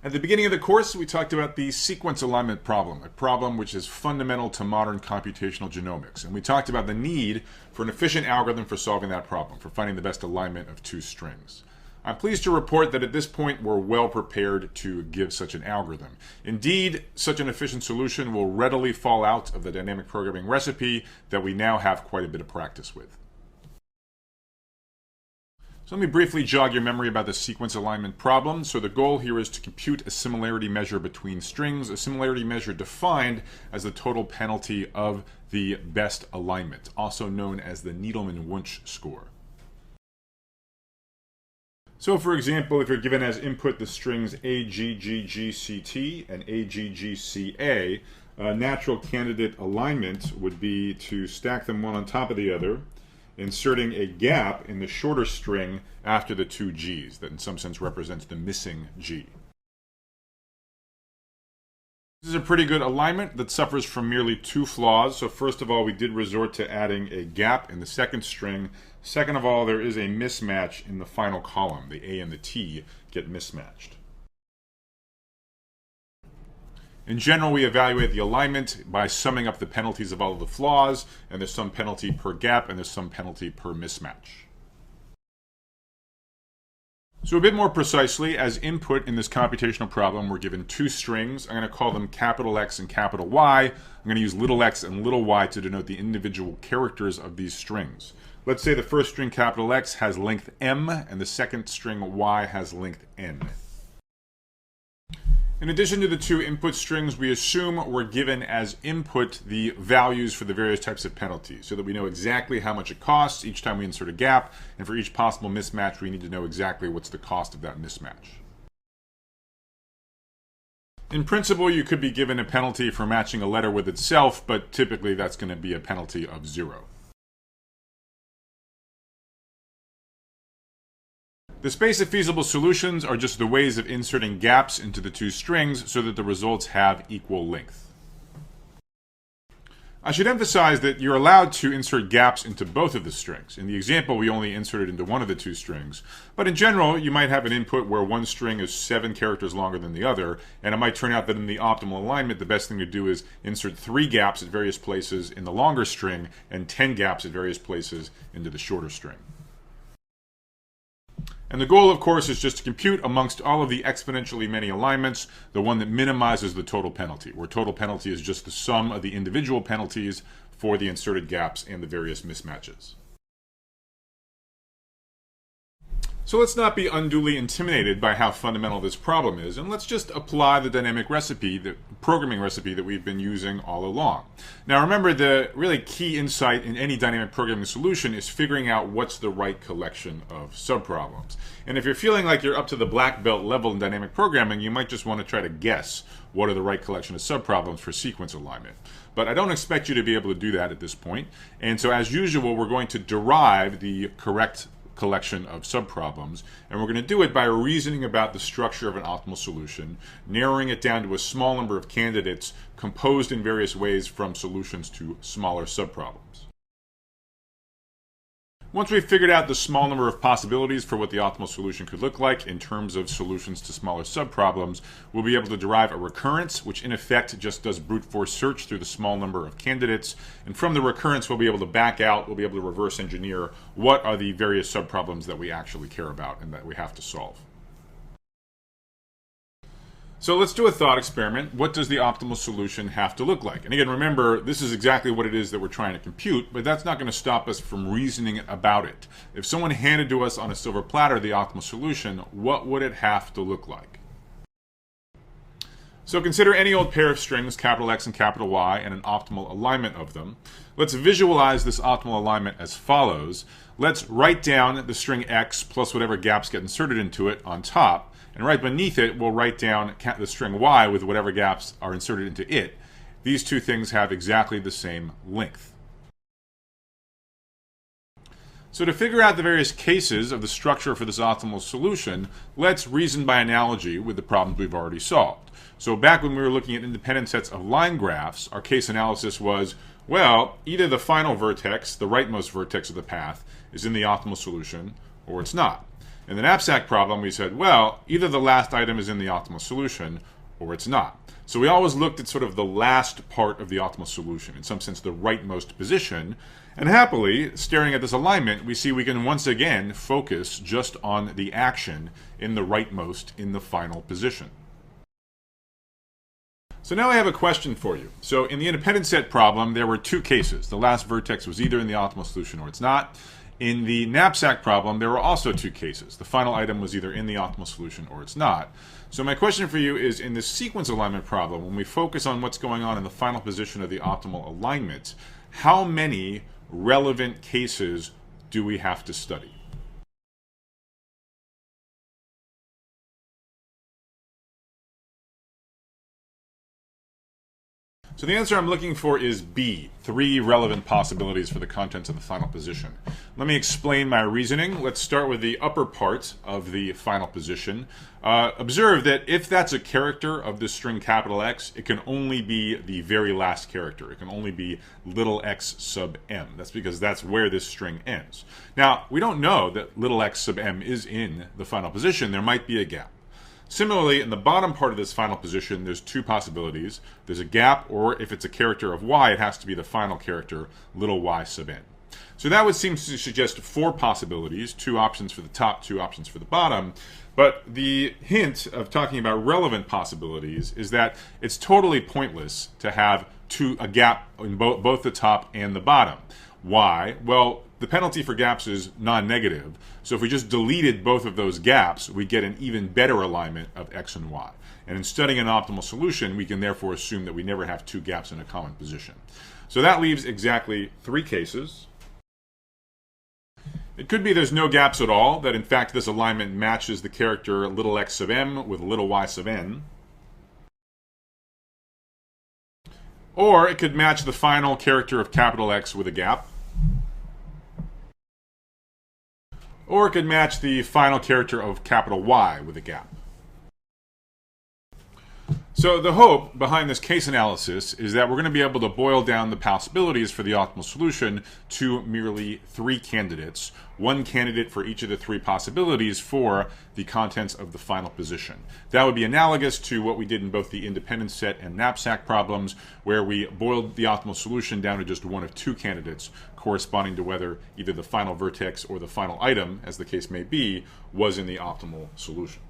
At the beginning of the course, we talked about the sequence alignment problem, a problem which is fundamental to modern computational genomics. And we talked about the need for an efficient algorithm for solving that problem, for finding the best alignment of two strings. I'm pleased to report that at this point, we're well prepared to give such an algorithm. Indeed, such an efficient solution will readily fall out of the dynamic programming recipe that we now have quite a bit of practice with. So let me briefly jog your memory about the sequence alignment problem. So the goal here is to compute a similarity measure between strings, a similarity measure defined as the total penalty of the best alignment, also known as the Needleman-Wunsch score. So for example, if you're given as input the strings AGGGCT and AGGCA, a natural candidate alignment would be to stack them one on top of the other, inserting a gap in the shorter string after the two G's, that in some sense represents the missing G. This is a pretty good alignment that suffers from merely two flaws. So first of all, we did resort to adding a gap in the second string. Second of all, there is a mismatch in the final column. The A and the T get mismatched. In general, we evaluate the alignment by summing up the penalties of all of the flaws, and there's some penalty per gap, and there's some penalty per mismatch. So a bit more precisely, as input in this computational problem, we're given two strings. I'm going to call them capital X and capital Y. I'm going to use little x and little y to denote the individual characters of these strings. Let's say the first string, capital X, has length m, and the second string, y, has length n. In addition to the two input strings, we assume we're given as input the values for the various types of penalties so that we know exactly how much it costs each time we insert a gap, and for each possible mismatch, we need to know exactly what's the cost of that mismatch. In principle, you could be given a penalty for matching a letter with itself, but typically that's going to be a penalty of 0. The space of feasible solutions are just the ways of inserting gaps into the two strings so that the results have equal length. I should emphasize that you're allowed to insert gaps into both of the strings. In the example, we only inserted into one of the two strings. But in general, you might have an input where one string is 7 characters longer than the other, and it might turn out that in the optimal alignment, the best thing to do is insert 3 gaps at various places in the longer string and 10 gaps at various places into the shorter string. And the goal, of course, is just to compute amongst all of the exponentially many alignments the one that minimizes the total penalty, where total penalty is just the sum of the individual penalties for the inserted gaps and the various mismatches. So let's not be unduly intimidated by how fundamental this problem is, and let's just apply the dynamic recipe, the programming recipe that we've been using all along. Now remember, the really key insight in any dynamic programming solution is figuring out what's the right collection of subproblems. And if you're feeling like you're up to the black belt level in dynamic programming, you might just want to try to guess what are the right collection of subproblems for sequence alignment. But I don't expect you to be able to do that at this point. And so as usual, we're going to derive the correct collection of subproblems, and we're going to do it by reasoning about the structure of an optimal solution, narrowing it down to a small number of candidates composed in various ways from solutions to smaller subproblems. Once we've figured out the small number of possibilities for what the optimal solution could look like in terms of solutions to smaller subproblems, we'll be able to derive a recurrence, which in effect just does brute force search through the small number of candidates. And from the recurrence, we'll be able to back out, we'll be able to reverse engineer what are the various subproblems that we actually care about and that we have to solve. So let's do a thought experiment. What does the optimal solution have to look like? And again, remember, this is exactly what it is that we're trying to compute, but that's not going to stop us from reasoning about it. If someone handed to us on a silver platter the optimal solution, what would it have to look like? So consider any old pair of strings, capital X and capital Y, and an optimal alignment of them. Let's visualize this optimal alignment as follows. Let's write down the string X plus whatever gaps get inserted into it on top. And right beneath it, we'll write down the string Y with whatever gaps are inserted into it. These two things have exactly the same length. So to figure out the various cases of the structure for this optimal solution, let's reason by analogy with the problems we've already solved. So back when we were looking at independent sets of line graphs, our case analysis was, well, either the final vertex, the rightmost vertex of the path, is in the optimal solution, or it's not. In the knapsack problem, we said, well, either the last item is in the optimal solution or it's not. So we always looked at sort of the last part of the optimal solution, in some sense the rightmost position. And happily, staring at this alignment, we see we can once again focus just on the action in the rightmost in the final position. So now I have a question for you. So in the independent set problem, there were two cases. The last vertex was either in the optimal solution or it's not. In the knapsack problem, there were also two cases. The final item was either in the optimal solution or it's not. So my question for you is, in the sequence alignment problem, when we focus on what's going on in the final position of the optimal alignment, how many relevant cases do we have to study? So the answer I'm looking for is B, 3 relevant possibilities for the contents of the final position. Let me explain my reasoning. Let's start with the upper part of the final position. Observe that if that's a character of the string capital X, it can only be the very last character. It can only be little x sub m. That's because that's where this string ends. Now, we don't know that little x sub m is in the final position. There might be a gap. Similarly, in the bottom part of this final position, there's two possibilities. There's a gap, or if it's a character of y, it has to be the final character, little y sub n. So that would seem to suggest 4 possibilities, 2 options for the top, 2 options for the bottom. But the hint of talking about relevant possibilities is that it's totally pointless to have a gap in both the top and the bottom. Why? Well, the penalty for gaps is non-negative. So if we just deleted both of those gaps, we get an even better alignment of x and y. And in studying an optimal solution, we can therefore assume that we never have 2 gaps in a common position. So that leaves exactly 3 cases. It could be there's no gaps at all, that in fact this alignment matches the character little x sub m with little y sub n. Or it could match the final character of capital X with a gap. Or it could match the final character of capital Y with a gap. So the hope behind this case analysis is that we're going to be able to boil down the possibilities for the optimal solution to merely 3 candidates, 1 candidate for each of the 3 possibilities for the contents of the final position. That would be analogous to what we did in both the independent set and knapsack problems, where we boiled the optimal solution down to just 1 of 2 candidates, corresponding to whether either the final vertex or the final item, as the case may be, was in the optimal solution.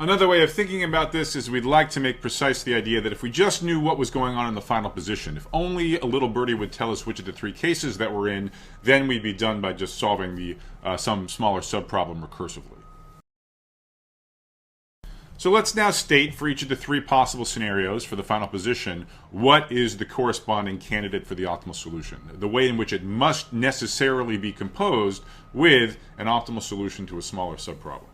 Another way of thinking about this is we'd like to make precise the idea that if we just knew what was going on in the final position, if only a little birdie would tell us which of the 3 cases that we're in, then we'd be done by just solving some smaller subproblem recursively. So let's now state for each of the 3 possible scenarios for the final position what is the corresponding candidate for the optimal solution, the way in which it must necessarily be composed with an optimal solution to a smaller subproblem.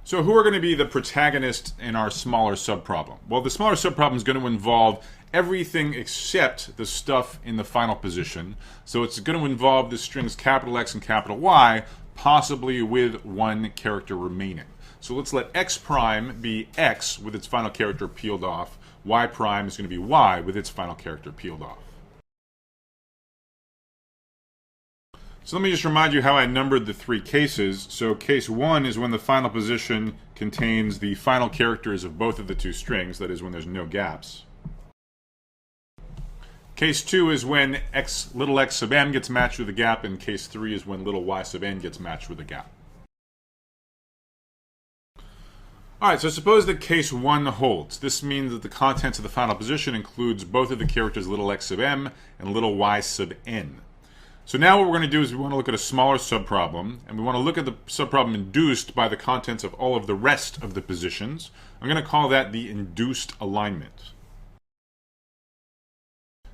So who are going to be the protagonists in our smaller subproblem? Well, the smaller subproblem is going to involve everything except the stuff in the final position. So it's going to involve the strings capital X and capital Y, possibly with 1 character remaining. So let's let x prime be x with its final character peeled off. Y prime is going to be y with its final character peeled off. So let me just remind you how I numbered the 3 cases. So case 1 is when the final position contains the final characters of both of the 2 strings, that is when there's no gaps. Case 2 is when little x sub m gets matched with a gap, and case 3 is when little y sub n gets matched with a gap. Alright, so suppose that case 1 holds. This means that the contents of the final position includes both of the characters little x sub m and little y sub n. So now what we're going to do is we want to look at a smaller subproblem, and we want to look at the subproblem induced by the contents of all of the rest of the positions. I'm going to call that the induced alignment.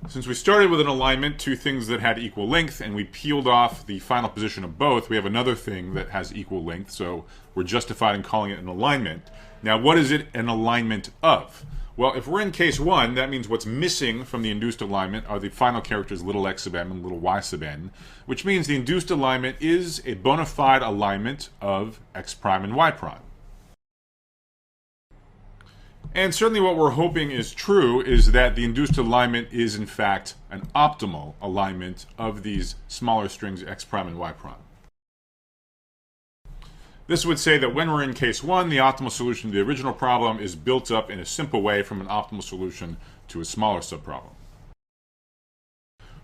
Since we started with an alignment, 2 things that had equal length, and we peeled off the final position of both, we have another thing that has equal length, so we're justified in calling it an alignment. Now, what is it an alignment of? Well, if we're in case 1, that means what's missing from the induced alignment are the final characters little x sub m and little y sub n, which means the induced alignment is a bona fide alignment of x prime and y prime. And certainly what we're hoping is true is that the induced alignment is in fact an optimal alignment of these smaller strings x prime and y prime. This would say that when we're in case 1, the optimal solution to the original problem is built up in a simple way from an optimal solution to a smaller subproblem.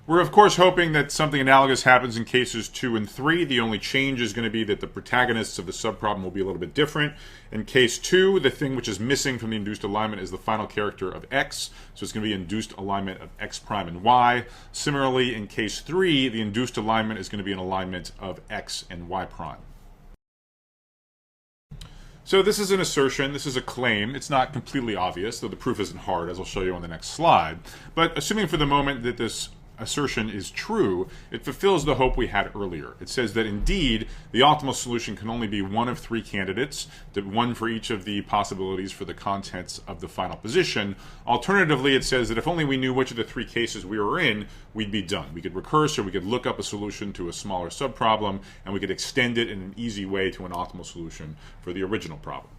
We're of course hoping that something analogous happens in cases 2 and 3. The only change is going to be that the protagonists of the subproblem will be a little bit different. In case 2, the thing which is missing from the induced alignment is the final character of x, so it's going to be induced alignment of x prime and y. Similarly, in case 3, the induced alignment is going to be an alignment of x and y prime. So this is an assertion, this is a claim. It's not completely obvious, though the proof isn't hard, as I'll show you on the next slide. But assuming for the moment that this assertion is true, it fulfills the hope we had earlier. It says that indeed the optimal solution can only be one of 3 candidates, one for each of the possibilities for the contents of the final position. Alternatively, it says that if only we knew which of the 3 cases we were in, we'd be done. We could recurse, or we could look up a solution to a smaller subproblem, and we could extend it in an easy way to an optimal solution for the original problem.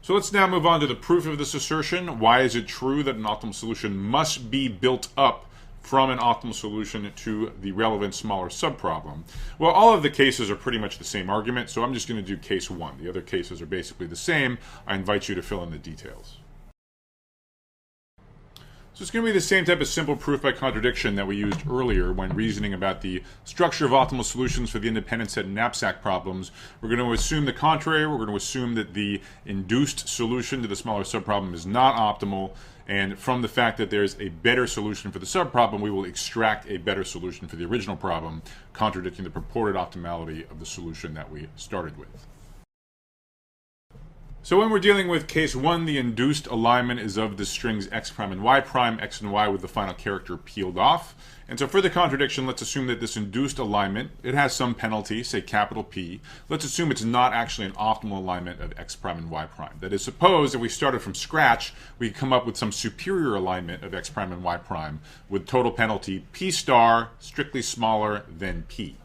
So let's now move on to the proof of this assertion. Why is it true that an optimal solution must be built up from an optimal solution to the relevant smaller subproblem? Well, all of the cases are pretty much the same argument, so I'm just going to do case 1. The other cases are basically the same. I invite you to fill in the details. So it's going to be the same type of simple proof by contradiction that we used earlier when reasoning about the structure of optimal solutions for the independent set and knapsack problems. We're going to assume the contrary. We're going to assume that the induced solution to the smaller subproblem is not optimal, and from the fact that there's a better solution for the subproblem, we will extract a better solution for the original problem, contradicting the purported optimality of the solution that we started with. So when we're dealing with case 1, the induced alignment is of the strings x prime and y with the final character peeled off. And so for the contradiction, let's assume that this induced alignment, it has some penalty, say capital P. Let's assume it's not actually an optimal alignment of x prime and y prime. That is, suppose if we started from scratch, we come up with some superior alignment of x prime and y prime with total penalty P star strictly smaller than P.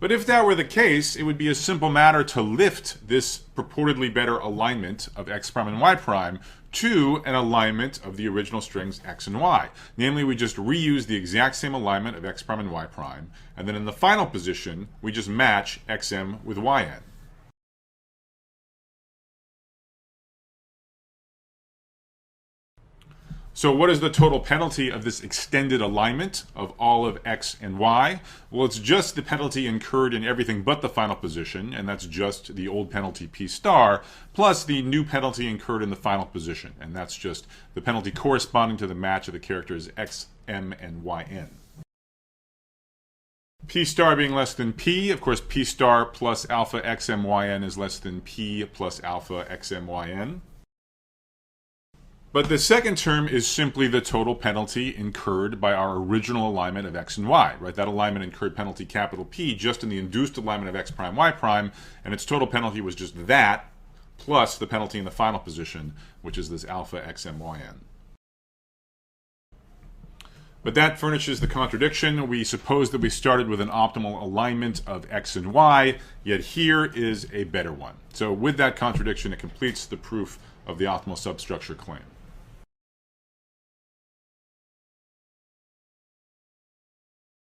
But if that were the case, it would be a simple matter to lift this purportedly better alignment of x prime and y prime to an alignment of the original strings x and y. Namely, we just reuse the exact same alignment of x prime and y prime, and then in the final position, we just match xm with yn. So what is the total penalty of this extended alignment of all of x and y? Well, it's just the penalty incurred in everything but the final position, and that's just the old penalty P star, plus the new penalty incurred in the final position, and that's just the penalty corresponding to the match of the characters x, m, and yn. P star being less than P, of course P star plus alpha xmyn is less than P plus alpha xmyn. But the second term is simply the total penalty incurred by our original alignment of x and y, right? That alignment incurred penalty capital P just in the induced alignment of x prime, y prime, and its total penalty was just that, plus the penalty in the final position, which is this alpha xmyn. But that furnishes the contradiction. We suppose that we started with an optimal alignment of x and y, yet here is a better one. So with that contradiction, it completes the proof of the optimal substructure claim.